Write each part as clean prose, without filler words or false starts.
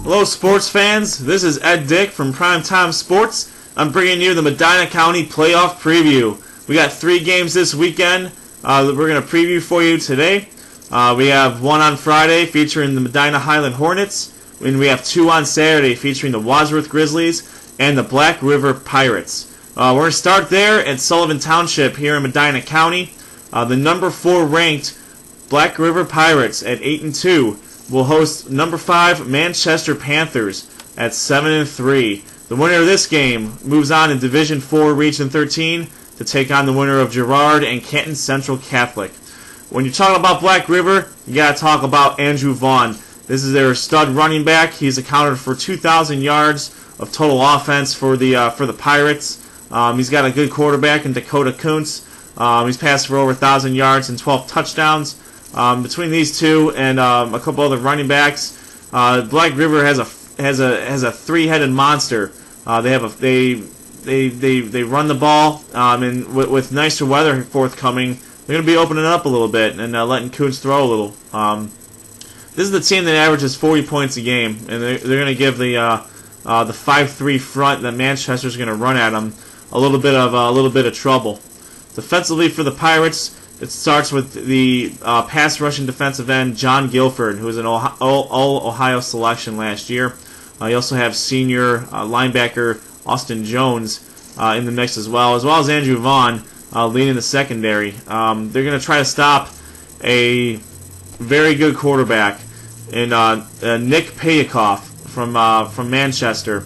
Hello sports fans, this is Ed Dick from Primetime Sports. I'm bringing you the Medina County Playoff Preview. We got 3 games this weekend that we're going to preview for you today. We have one on Friday featuring the Medina Highland Hornets, and we have 2 on Saturday featuring the Wadsworth Grizzlies and the Black River Pirates. We're going to start there at Sullivan Township here in Medina County. The number 4 ranked Black River Pirates at 8-2 will host number 5 Manchester Panthers at 7-3. The winner of this game moves on in Division 4 Region 13 to take on the winner of Girard and Canton Central Catholic. When you're talking about Black River, you got to talk about Andrew Vaughn. This is their stud running back. He's accounted for 2,000 yards of total offense for the Pirates. He's got a good quarterback in Dakota Kuntz. He's passed for over 1,000 yards and 12 touchdowns. Between these two and a couple other running backs, Black River has a 3-headed monster. They run the ball, and with nicer weather forthcoming, they're going to be opening it up a little bit and letting Kuntz throw a little. This is the team that averages 40 points a game, and they're going to give the 5-3 front that Manchester's going to run at them a little bit of trouble. Defensively for the Pirates, it starts with the pass rushing defensive end John Guilford, who was an All-Ohio selection last year. You also have senior linebacker Austin Jones in the mix as well as Andrew Vaughn leading the secondary. They're going to try to stop a very good quarterback in Nick Payakoff from Manchester.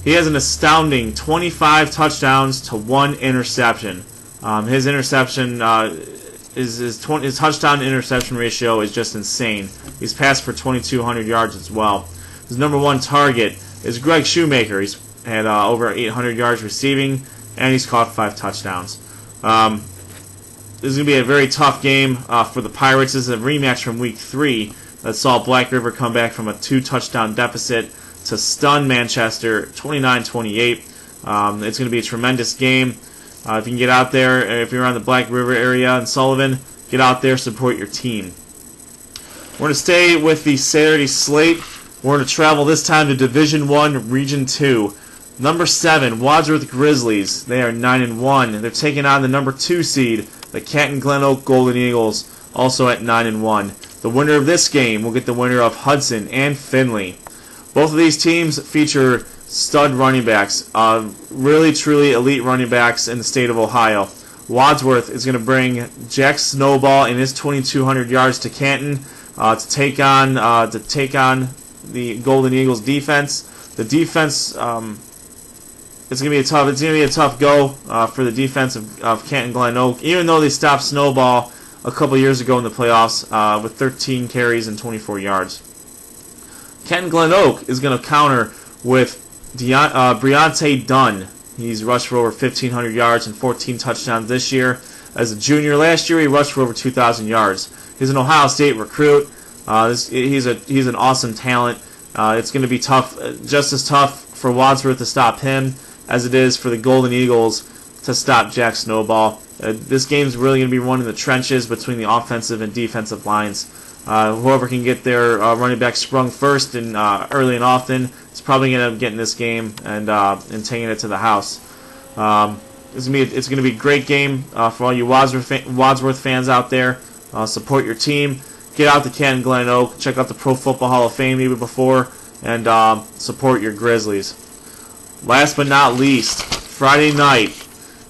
He has an astounding 25 touchdowns to 1 interception. His touchdown to interception ratio is just insane. He's passed for 2,200 yards as well. His number 1 target is Greg Shoemaker. He's had over 800 yards receiving, and he's caught 5 touchdowns. This is going to be a very tough game for the Pirates. This is a rematch from Week 3 that saw Black River come back from a 2-touchdown deficit to stun Manchester 29-28. It's going to be a tremendous game. If you can get out there, if you're on the Black River area in Sullivan, get out there, support your team. We're going to stay with the Saturday slate. We're going to travel this time to Division 1, Region 2. Number 7, Wadsworth Grizzlies. They are 9-1. They're taking on the number 2 seed, the Canton Glen Oak Golden Eagles, also at 9-1. The winner of this game will get the winner of Hudson and Findlay. Both of these teams feature stud running backs, really truly elite running backs in the state of Ohio. Wadsworth is going to bring Jack Snowball and his 2,200 yards to Canton to take on the Golden Eagles defense. The defense it's going to be a tough go for the defense of Canton Glen Oak, even though they stopped Snowball a couple years ago in the playoffs with 13 carries and 24 yards. Canton Glen Oak is going to counter with Briante Dunn. He's rushed for over 1,500 yards and 14 touchdowns this year. As a junior last year, he rushed for over 2,000 yards. He's an Ohio State recruit. He's an awesome talent. It's going to be tough, just as tough for Wadsworth to stop him as it is for the Golden Eagles to stop Jack Snowball. This game's really going to be run in the trenches between the offensive and defensive lines. Whoever can get their running back sprung first and early and often is probably going to end up getting this game and taking it to the house. It's going to be a great game for all you Wadsworth fans out there. Support your team. Get out to Canton Glen Oak. Check out the Pro Football Hall of Fame even before, and support your Grizzlies. Last but not least, Friday night,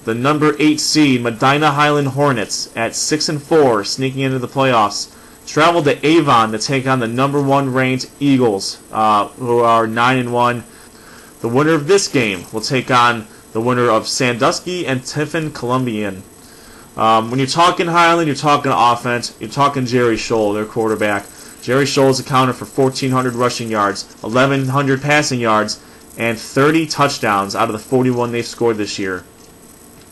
the number 8 seed Medina Highland Hornets at 6-4, sneaking into the playoffs, traveled to Avon to take on the number 1 ranked Eagles, who are 9-1. The winner of this game will take on the winner of Sandusky and Tiffin Columbian. When you're talking Highland, you're talking offense, you're talking Jerry Scholl, their quarterback. Jerry Scholl's accounted for 1,400 rushing yards, 1,100 passing yards, and 30 touchdowns out of the 41 they've scored this year.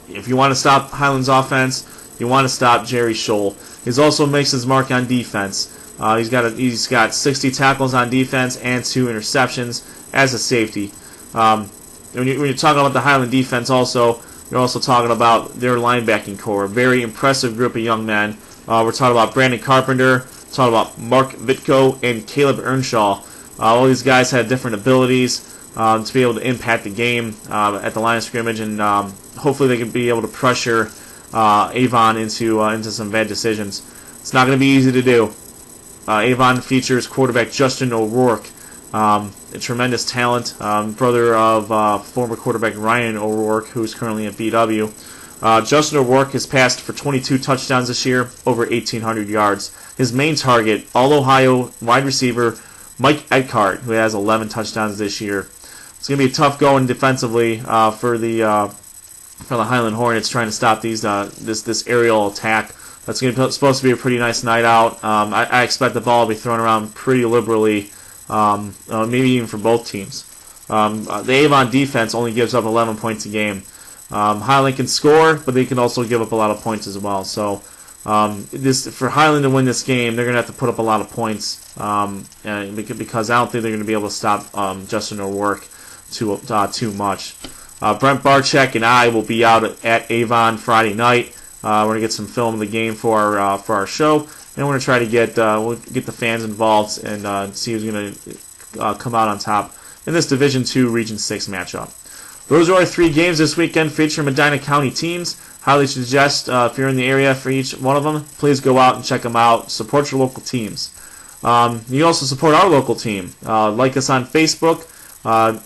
If you want to stop Highland's offense, you want to stop Jerry Scholl. He's also makes his mark on defense. He's got 60 tackles on defense and 2 interceptions as a safety. When you're talking about the Highland defense, you're also talking about their linebacking core. A very impressive group of young men. We're talking about Brandon Carpenter, talking about Mark Vitko and Caleb Earnshaw. All these guys had different abilities to be able to impact the game at the line of scrimmage, and hopefully they can be able to pressure Avon into some bad decisions. It's not going to be easy to do. Avon features quarterback Justin O'Rourke, a tremendous talent, brother of former quarterback Ryan O'Rourke, who's currently at BW. Justin O'Rourke has passed for 22 touchdowns this year, over 1,800 yards. His main target, All-Ohio wide receiver Mike Eckhart, who has 11 touchdowns this year. It's going to be a tough going defensively for the Highland Hornets, trying to stop this aerial attack. That's supposed to be a pretty nice night out. I expect the ball to be thrown around pretty liberally, maybe even for both teams. The Avon defense only gives up 11 points a game. Highland can score, but they can also give up a lot of points as well. So for Highland to win this game, they're going to have to put up a lot of points, because I don't think they're going to be able to stop Justin O'Rourke too much. Brent Barczyk and I will be out at Avon Friday night. We're going to get some film of the game for our show, and we're going to try to get the fans involved and see who's going to come out on top in this Division II Region 6 matchup. Those are our 3 games this weekend featuring Medina County teams. Highly suggest if you're in the area for each one of them, please go out and check them out. Support your local teams. You also support our local team. Like us on Facebook.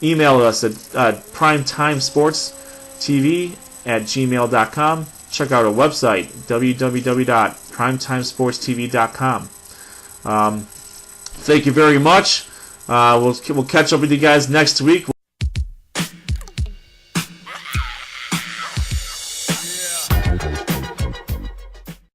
Email us at primetimesportstv@gmail.com. Check out our website, www.primetimesportstv.com. Thank you very much. We'll catch up with you guys next week.